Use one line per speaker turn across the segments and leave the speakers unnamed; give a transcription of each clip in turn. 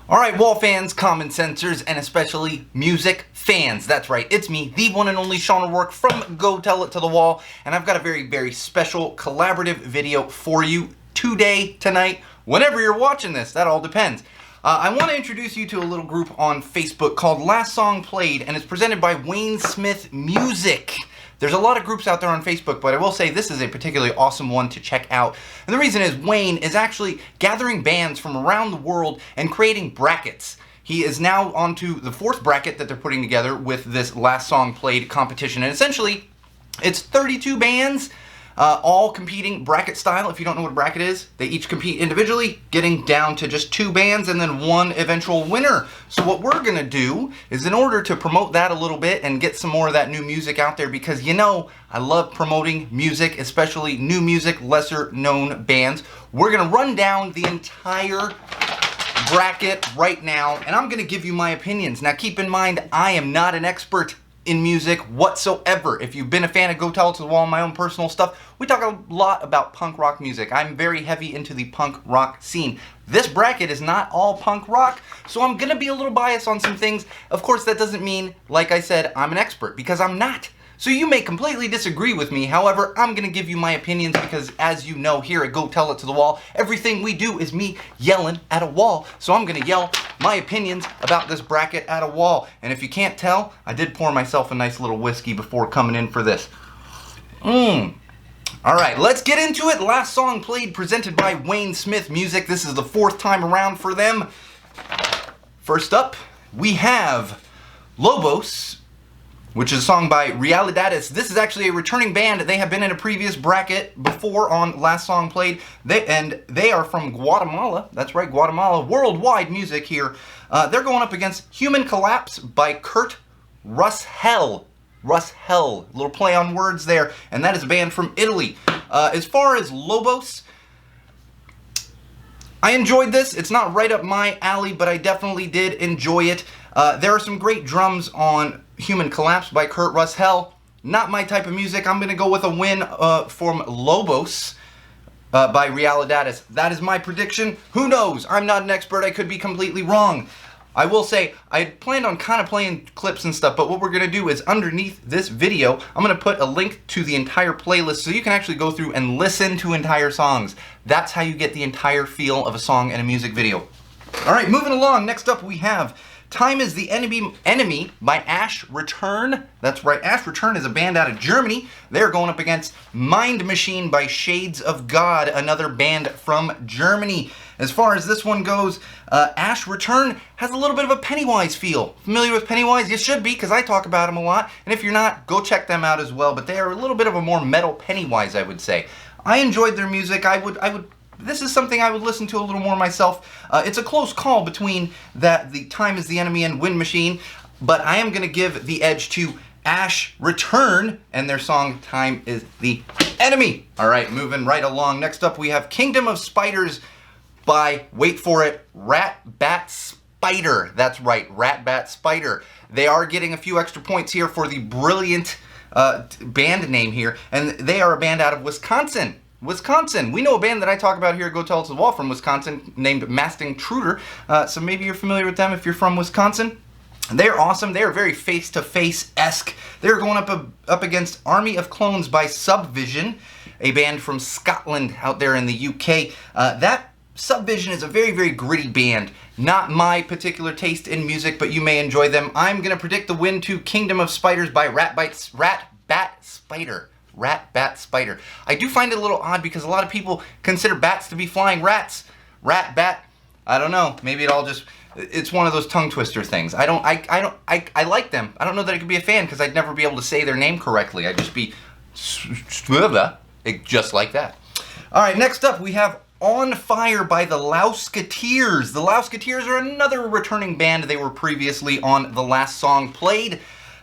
Alright, wall fans, common sensors, and especially music fans. That's right, it's me, the one and only Sean O'Rourke from Go Tell It to the Wall, and I've got a very, very special collaborative video for you today, tonight, whenever you're watching this. That all depends. I want to introduce you to a little group on Facebook called Last Song Played, and it's presented by Wayne Smith Music. There's a lot of groups out there on Facebook, but I will say this is a particularly awesome one to check out. And the reason is Wayne is actually gathering bands from around the world and creating brackets. He is now on to the fourth bracket that they're putting together with this Last Song Played competition. And essentially, it's 32 bands, all competing bracket style. If you don't know what a bracket is, they each compete individually, getting down to just 2 bands and then one eventual winner. So what we're gonna do is, in order to promote that a little bit and get some more of that new music out there, because you know I love promoting music, especially new music, lesser known bands, we're gonna run down the entire bracket right now, and I'm gonna give you my opinions. Now keep in mind, I am not an expert in music whatsoever. If you've been a fan of Go Tell It to the Wall, my own personal stuff, we talk a lot about punk rock music. I'm very heavy into the punk rock scene. This bracket is not all punk rock, so I'm gonna be a little biased on some things. Of course, that doesn't mean, like I said, I'm an expert, because I'm not. So you may completely disagree with me. However, I'm gonna give you my opinions because, as you know, here at Go Tell It to the Wall, everything we do is me yelling at a wall. So I'm gonna yell my opinions about this bracket at a wall. And if you can't tell, I did pour myself a nice little whiskey before coming in for this. All right, let's get into it. Last Song Played, presented by Wayne Smith Music. This is the 4th time around for them. First up, we have Lobos, which is a song by Realidades. This is actually a returning band. They have been in a previous bracket before on Last Song Played. They are from Guatemala. That's right, Guatemala. Worldwide music here. They're going up against Human Collapse by Kurt Russell. Russell, little play on words there. And that is a band from Italy. As far as Lobos, I enjoyed this. It's not right up my alley, but I definitely did enjoy it. There are some great drums on Human Collapse by Kurt Russell. Not my type of music. I'm going to go with a win from Lobos by Realidades. That is my prediction. Who knows? I'm not an expert. I could be completely wrong. I will say, I had planned on kind of playing clips and stuff, but what we're going to do is, underneath this video, I'm going to put a link to the entire playlist so you can actually go through and listen to entire songs. That's how you get the entire feel of a song in a music video. Alright, moving along. Next up we have Time is the Enemy by Ash Return. That's right, Ash Return is a band out of Germany. They're going up against Mind Machine by Shades of God, another band from Germany. As far as this one goes, Ash Return has a little bit of a Pennywise feel. Familiar with Pennywise? You should be, because I talk about them a lot. And if you're not, go check them out as well. But they are a little bit of a more metal Pennywise, I would say. I enjoyed their music. This is something I would listen to a little more myself. It's a close call between the Time is the Enemy and Wind Machine, but I am going to give the edge to Ash Return and their song Time is the Enemy. All right, moving right along. Next up we have Kingdom of Spiders by, wait for it, Rat Bat Spider. That's right, Rat Bat Spider. They are getting a few extra points here for the brilliant band name here, and they are a band out of Wisconsin. We know a band that I talk about here at Go Tell It to the Wall from Wisconsin named Masked Intruder, so maybe you're familiar with them if you're from Wisconsin. They're awesome. They're very face-to-face-esque. They're going up against Army of Clones by Subvision, a band from Scotland out there in the UK. That Subvision is a very, very gritty band. Not my particular taste in music, but you may enjoy them. I'm going to predict the win to Kingdom of Spiders by Rat Bat Spider. Rat Bat Spider. I do find it a little odd because a lot of people consider bats to be flying rats. Rat Bat, I don't know. Maybe it's one of those tongue twister things. I like them. I don't know that I could be a fan because I'd never be able to say their name correctly. I'd just be just like that. All right, next up we have On Fire by the Lousketeers. The Lousketeers are another returning band. They were previously on The Last Song Played.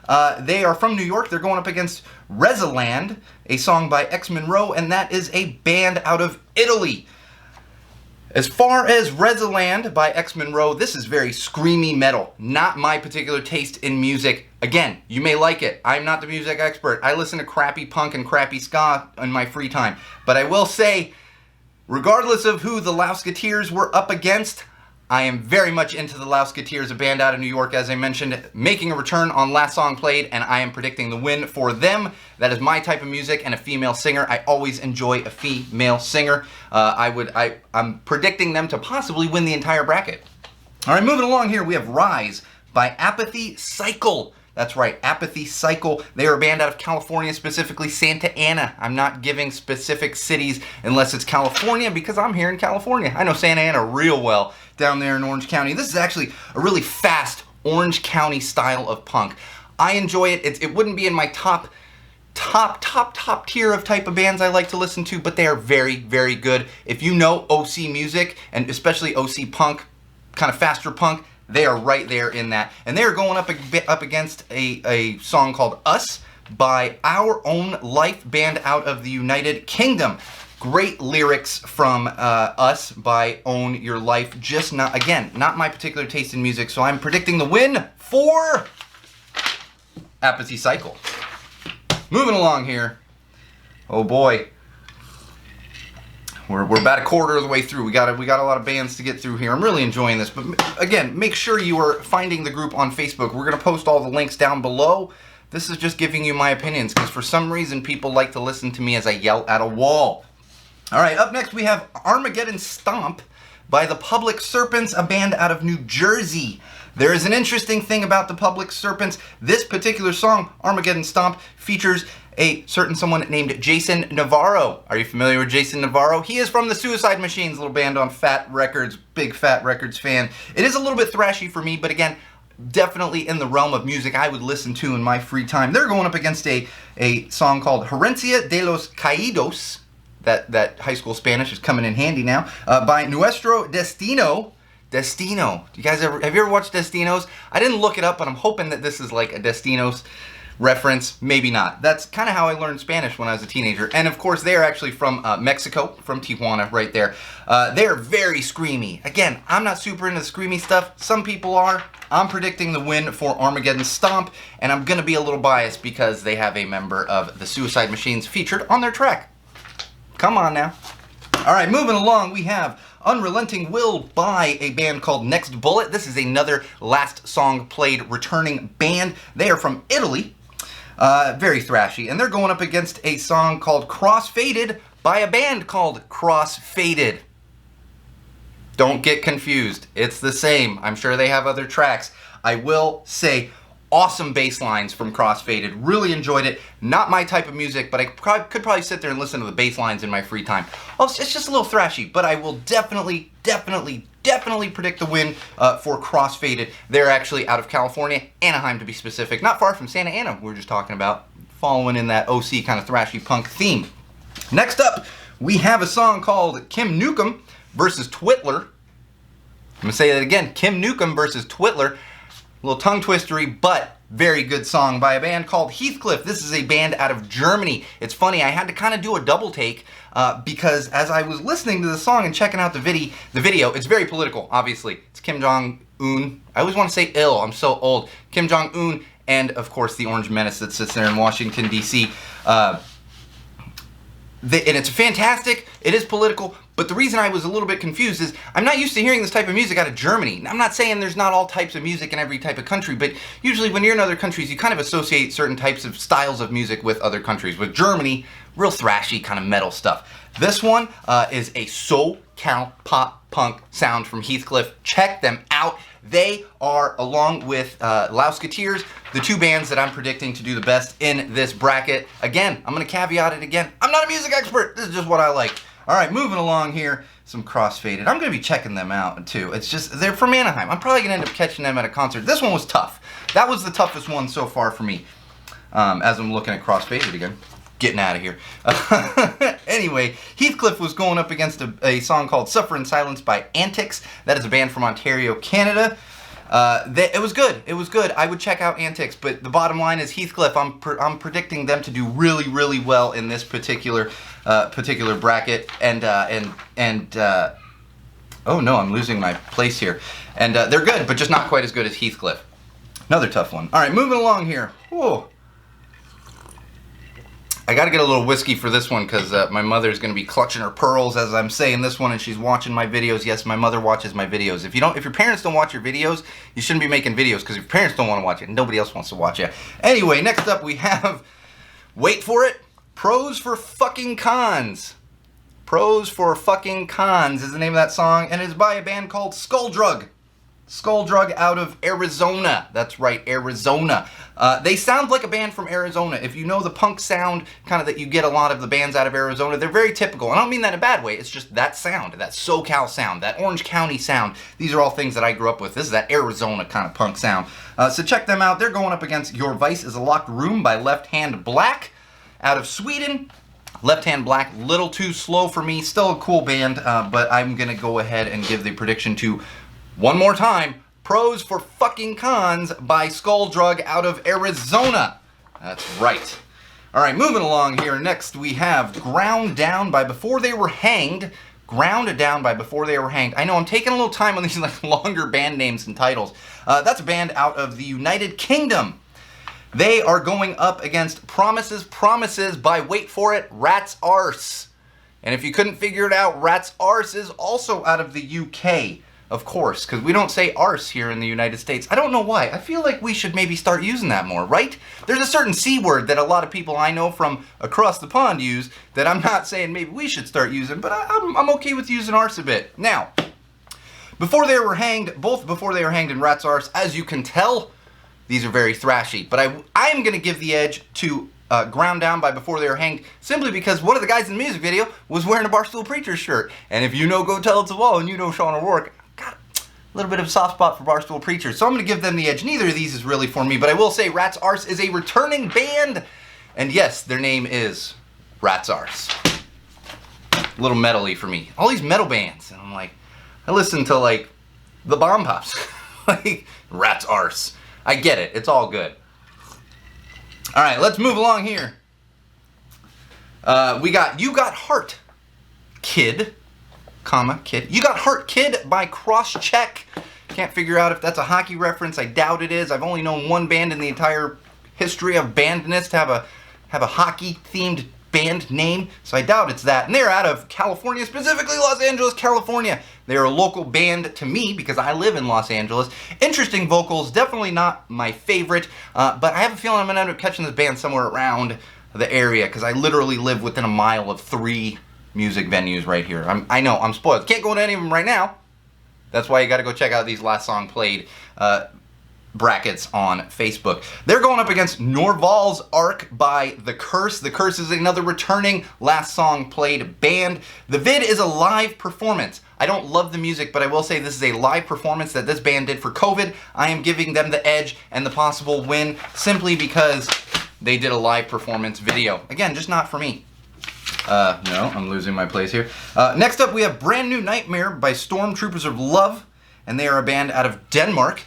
They are from New York. They're going up against Rezaland, a song by X Monroe, and that is a band out of Italy. As far as Rezaland by X Monroe, this is very screamy metal. Not my particular taste in music. Again, you may like it. I'm not the music expert. I listen to crappy punk and crappy ska in my free time. But I will say, regardless of who the Lousketeers were up against, I am very much into the Louseketeers, a band out of New York, as I mentioned, making a return on Last Song Played, and I am predicting the win for them. That is my type of music and a female singer. I always enjoy a female singer. I'm predicting them to possibly win the entire bracket. All right, moving along here, we have Rise by Apathy Cycle. That's right, Apathy Cycle. They are a band out of California, specifically Santa Ana. I'm not giving specific cities unless it's California because I'm here in California. I know Santa Ana real well down there in Orange County. This is actually a really fast Orange County style of punk. I enjoy it. It wouldn't be in my top tier of type of bands I like to listen to, but they are very, very good. If you know OC music, and especially OC punk, kind of faster punk, they are right there in that. And they are going up against a song called Us by Our Own Life, band out of the United Kingdom. Great lyrics from Us by Own Your Life. Just not, again, not my particular taste in music, so I'm predicting the win for Apathy Cycle. Moving along here. Oh boy. We're about a quarter of the way through. We got a lot of bands to get through here. I'm really enjoying this. But again, make sure you are finding the group on Facebook. We're going to post all the links down below. This is just giving you my opinions because for some reason people like to listen to me as I yell at a wall. All right, up next we have Armageddon Stomp by the Public Serpents, a band out of New Jersey. There is an interesting thing about the Public Serpents. This particular song, Armageddon Stomp, features a certain someone named Jason Navarro. Are you familiar with Jason Navarro? He is from the Suicide Machines, little band on Fat Records, big Fat Records fan. It is a little bit thrashy for me, but again, definitely in the realm of music I would listen to in my free time. They're going up against a song called Herencia de los Caídos. That high school Spanish is coming in handy now. By Nuestro Destino. Destino. You guys have you ever watched Destinos? I didn't look it up, but I'm hoping that this is like a Destinos reference. Maybe not. That's kind of how I learned Spanish when I was a teenager. And of course, they are actually from Mexico, from Tijuana, right there. They are very screamy. Again, I'm not super into screamy stuff. Some people are. I'm predicting the win for Armageddon Stomp, and I'm going to be a little biased because they have a member of the Suicide Machines featured on their track. Come on now. All right, moving along, we have Unrelenting Will by a band called Next Bullet. This is another Last Song Played returning band. They are from Italy. Very thrashy. And they're going up against a song called Crossfaded by a band called Crossfaded. Don't get confused. It's the same. I'm sure they have other tracks. I will say, awesome bass lines from Crossfaded. Really enjoyed it. Not my type of music, but I could probably sit there and listen to the bass lines in my free time. Oh, it's just a little thrashy, but I will definitely predict the win for Crossfaded. They're actually out of California, Anaheim to be specific. Not far from Santa Ana, we were just talking about. Following in that OC kind of thrashy punk theme. Next up, we have a song called Kim Newcomb versus Twitler. I'm going to say that again. Kim Newcomb versus Twitler. A little tongue twistery, but very good song by a band called Heathcliff. This is a band out of Germany. It's funny, I had to kind of do a double take because as I was listening to the song and checking out the video, it's very political, obviously. It's Kim Jong-un. I always want to say ill, I'm so old. Kim Jong-un and, of course, the Orange Menace that sits there in Washington, D.C. And it's fantastic, it is political, but the reason I was a little bit confused is I'm not used to hearing this type of music out of Germany. I'm not saying there's not all types of music in every type of country, but usually when you're in other countries, you kind of associate certain types of styles of music with other countries. With Germany, real thrashy kind of metal stuff. This one is a SoCal pop punk sound from Heathcliff. Check them out. They are, along with Louseketeers, the two bands that I'm predicting to do the best in this bracket. Again, I'm going to caveat it again. I'm not a music expert. This is just what I like. All right, moving along here, some Crossfaded. I'm going to be checking them out, too. It's just, they're from Anaheim. I'm probably going to end up catching them at a concert. This one was tough. That was the toughest one so far for me, as I'm looking at Crossfaded again. Getting out of here. Anyway, Heathcliff was going up against a song called Suffer in Silence by Antics. That is a band from Ontario, Canada. It was good. It was good. I would check out Antics, but the bottom line is Heathcliff. I'm predicting them to do really, really well in this particular bracket. Oh no, I'm losing my place here. And they're good, but just not quite as good as Heathcliff. Another tough one. All right, moving along here. Whoa. I gotta get a little whiskey for this one because my mother's gonna be clutching her pearls as I'm saying this one, and she's watching my videos. Yes, my mother watches my videos. If your parents don't watch your videos, you shouldn't be making videos because your parents don't want to watch it. Nobody else wants to watch it. Anyway, next up we have, wait for it, Pros for Fucking Cons. Pros for Fucking Cons is the name of that song, and it's by a band called Skulldrug. Skulldrug out of Arizona. That's right, Arizona. They sound like a band from Arizona. If you know the punk sound kind of that you get a lot of the bands out of Arizona, they're very typical. And I don't mean that in a bad way. It's just that sound, that SoCal sound, that Orange County sound. These are all things that I grew up with. This is that Arizona kind of punk sound. So check them out. They're going up against Your Vice is a Locked Room by Left Hand Black out of Sweden. Left Hand Black, little too slow for me. Still a cool band, but I'm going to go ahead and give the prediction to, one more time, Pros for Fucking Cons by Skulldrug out of Arizona. That's right. All right, moving along here. Next we have Ground Down by Before They Were Hanged. Ground Down by Before They Were Hanged. I know I'm taking a little time on these like longer band names and titles. That's a band out of the United Kingdom. They are going up against Promises, Promises by, wait for it, Rat's Arse. And if you couldn't figure it out, Rat's Arse is also out of the UK. Of course, because we don't say arse here in the United States. I don't know why. I feel like we should maybe start using that more, right? There's a certain C word that a lot of people I know from across the pond use that I'm not saying maybe we should start using, but I'm okay with using arse a bit. Now, Before They Were Hanged, both Before They Were Hanged and Rat's Arse, as you can tell, these are very thrashy. But I am going to give the edge to Ground Down by Before They Were Hanged, simply because one of the guys in the music video was wearing a Barstool Preachers shirt. And if you know Go Tell It to Wall and you know Sean O'Rourke, a little bit of a soft spot for Barstool Preachers, so I'm going to give them the edge. Neither of these is really for me, but I will say Rat's Arse is a returning band, and yes, their name is Rat's Arse. A little metal-y for me. All these metal bands, and I'm like, I listen to like the Bomb Pops, like Rat's Arse. I get it. It's all good. All right, let's move along here. We got You Got Heart, Kid. Kid. You Got Heart, Kid by Crosscheck. Can't figure out if that's a hockey reference. I doubt it is. I've only known one band in the entire history of bandness to have a hockey-themed band name, so I doubt it's that. And they're out of California, specifically Los Angeles, California. They're a local band to me because I live in Los Angeles. Interesting vocals, definitely not my favorite, but I have a feeling I'm going to end up catching this band somewhere around the area because I literally live within a mile of 3 music venues right here. I know, I'm spoiled. Can't go to any of them right now. That's why you got to go check out these last song played brackets on Facebook. They're going up against Norval's Ark by The Curse. The Curse is another returning last song played band. The vid is a live performance. I don't love the music, but I will say this is a live performance that this band did for COVID. I am giving them the edge and the possible win simply because they did a live performance video. Again, just not for me. No, I'm losing my place here. Next up, we have Brand New Nightmare by Stormtroopers of Love, and they are a band out of Denmark.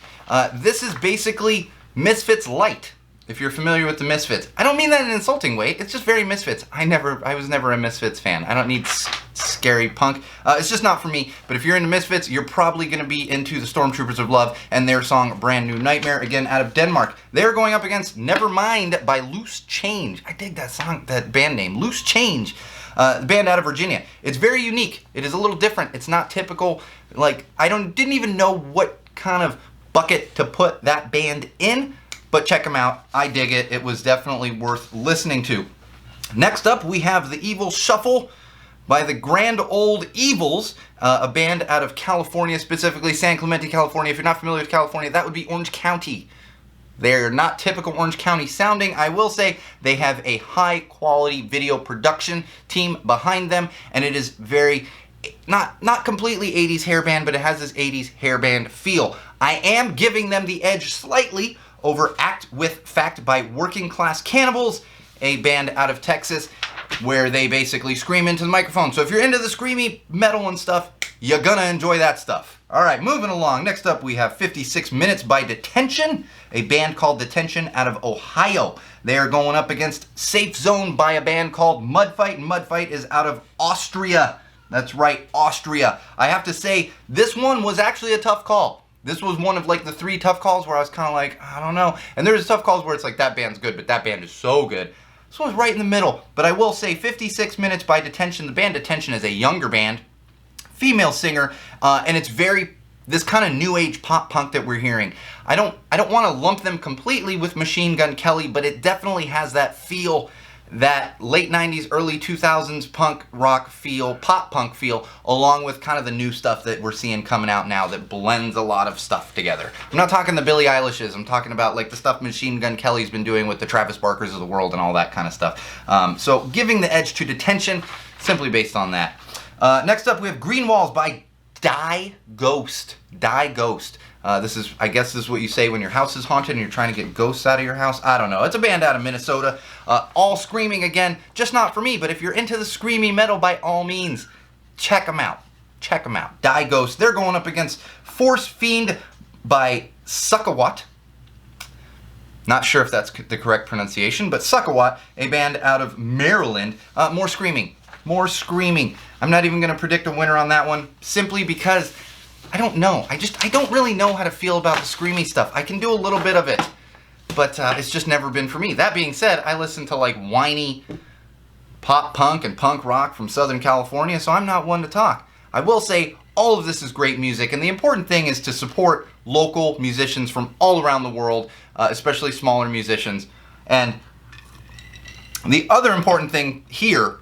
This is basically Misfits Light, if you're familiar with the Misfits. I don't mean that in an insulting way. It's just very Misfits. I was never a Misfits fan. I don't need scary punk. It's just not for me. But if you're into Misfits, you're probably going to be into the Stormtroopers of Love and their song Brand New Nightmare, again out of Denmark. They're going up against Nevermind by Loose Change. I dig that song, that band name, Loose Change. The band out of Virginia. It's very unique. It is a little different. It's not typical. Like, didn't even know what kind of bucket to put that band in, but check them out. I dig it. It was definitely worth listening to. Next up, we have The Evil Shuffle by the Grand Old Evils, a band out of California, specifically San Clemente, California. If you're not familiar with California, that would be Orange County. They're not typical Orange County sounding. I will say they have a high quality video production team behind them, and it is very, not completely 80s hair band, but it has this 80s hair band feel. I am giving them the edge slightly over Act with Fact by Working Class Cannibals, a band out of Texas where they basically scream into the microphone. So if you're into the screamy metal and stuff, you're gonna enjoy that stuff. All right, moving along. Next up, we have 56 Minutes by Detention, a band called Detention out of Ohio. They are going up against Safe Zone by a band called Mudfight, and Mudfight is out of Austria. That's right, Austria. I have to say, this one was actually a tough call. This was one of like the 3 tough calls where I was kind of like, I don't know. And there's tough calls where it's like, that band's good, but that band is so good. This one's right in the middle. But I will say 56 Minutes by Detention. The band Detention is a younger band, female singer, and it's very this kind of new age pop punk that we're hearing. I don't want to lump them completely with Machine Gun Kelly, but it definitely has that feel, that late 90s, early 2000s punk rock feel, pop punk feel, along with kind of the new stuff that we're seeing coming out now that blends a lot of stuff together. I'm not talking the Billie Eilishes, I'm talking about like the stuff Machine Gun Kelly's been doing with the Travis Barkers of the world and all that kind of stuff. So giving the edge to Detention, simply based on that. Next up we have Green Walls by Die Ghost. Die Ghost. I guess this is what you say when your house is haunted and you're trying to get ghosts out of your house. I don't know. It's a band out of Minnesota. All screaming again. Just not for me, but if you're into the screamy metal, by all means, check them out. Check them out. Die Ghost. They're going up against Force Fiend by Suckawat. Not sure if that's the correct pronunciation, but Suckawat, a band out of Maryland. More screaming. More screaming. I'm not even going to predict a winner on that one, simply because I don't know. I don't really know how to feel about the screamy stuff. I can do a little bit of it, but it's just never been for me. That being said, I listen to like whiny pop punk and punk rock from Southern California, so I'm not one to talk. I will say all of this is great music, and the important thing is to support local musicians from all around the world, especially smaller musicians. And the other important thing here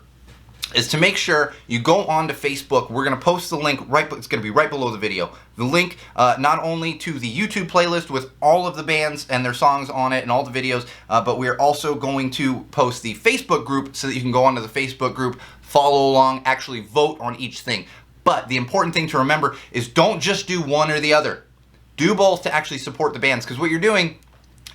is to make sure you go on to Facebook. We're going to post the link it's going to be right below the video. The link not only to the YouTube playlist with all of the bands and their songs on it and all the videos, but we're also going to post the Facebook group so that you can go onto the Facebook group, follow along, actually vote on each thing. But the important thing to remember is don't just do one or the other. Do both to actually support the bands, because what you're doing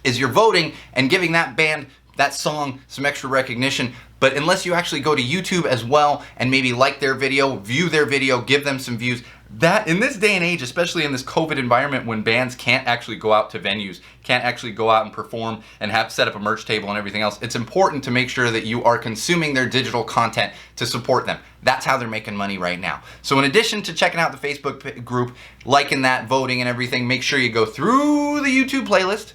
is you're voting and giving that band, that song, some extra recognition. But unless you actually go to YouTube as well and maybe like their video, view their video, give them some views, that in this day and age, especially in this COVID environment when bands can't actually go out to venues, can't actually go out and perform and have set up a merch table and everything else, it's important to make sure that you are consuming their digital content to support them. That's how they're making money right now. So in addition to checking out the Facebook group, liking that, voting and everything, make sure you go through the YouTube playlist,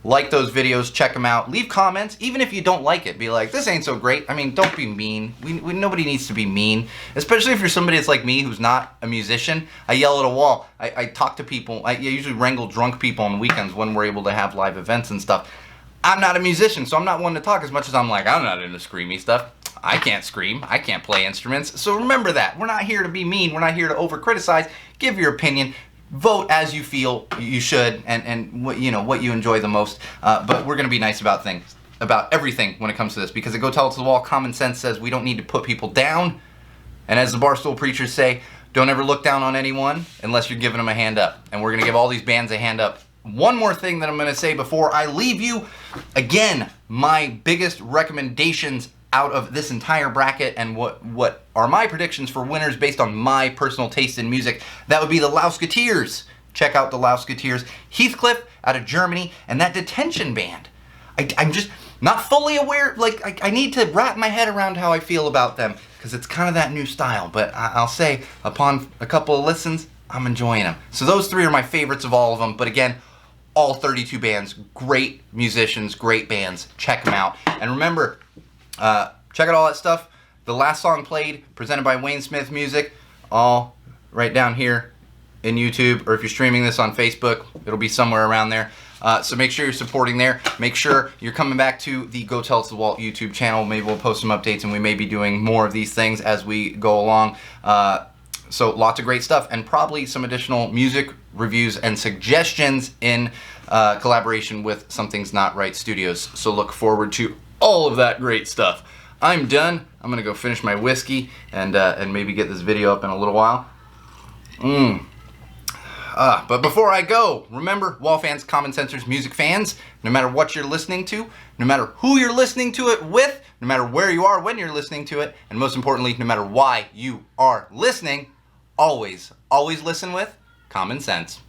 like those videos, check them out, leave comments, even if you don't like it. Be like, this ain't so great. I mean, don't be mean. Nobody needs to be mean, especially if you're somebody that's like me who's not a musician. I yell at a wall. I talk to people. I usually wrangle drunk people on the weekends when we're able to have live events and stuff. I'm not a musician, so I'm not one to talk as much as I'm like, I'm not into screamy stuff. I can't scream. I can't play instruments. So remember that. We're not here to be mean. We're not here to over-criticize. Give your opinion. Vote as you feel you should, and what you enjoy the most. But we're going to be nice about things, about everything when it comes to this, because at Go Tell It to the Wall, common sense says we don't need to put people down. And as the Barstool preachers say, don't ever look down on anyone unless you're giving them a hand up. And we're going to give all these bands a hand up. One more thing that I'm going to say before I leave you. Again, my biggest recommendations out of this entire bracket and what are my predictions for winners based on my personal taste in music, that would be the Lausketeers. Check out the Lausketeers. Heathcliff out of Germany, and that Detention band. I'm just not fully aware, like I need to wrap my head around how I feel about them, because it's kind of that new style, but I'll say upon a couple of listens, I'm enjoying them. So those three are my favorites of all of them, but again, all 32 bands, great musicians, great bands, check them out. And remember, check out all that stuff. The last song played, presented by Wayne Smith Music, all right down here in YouTube, or if you're streaming this on Facebook, it'll be somewhere around there. So make sure you're supporting there. Make sure you're coming back to the Go Tell It to the Wall YouTube channel. Maybe we'll post some updates, and we may be doing more of these things as we go along. So lots of great stuff, and probably some additional music reviews and suggestions in collaboration with Something's Not Right Studios. So look forward to all of that great stuff. I'm done. I'm gonna go finish my whiskey and maybe get this video up in a little while. But before I go, remember, wall fans, common sensors, music fans, no matter what you're listening to, no matter who you're listening to it with, no matter where you are when you're listening to it, and most importantly, no matter why you are listening, always listen with common sense.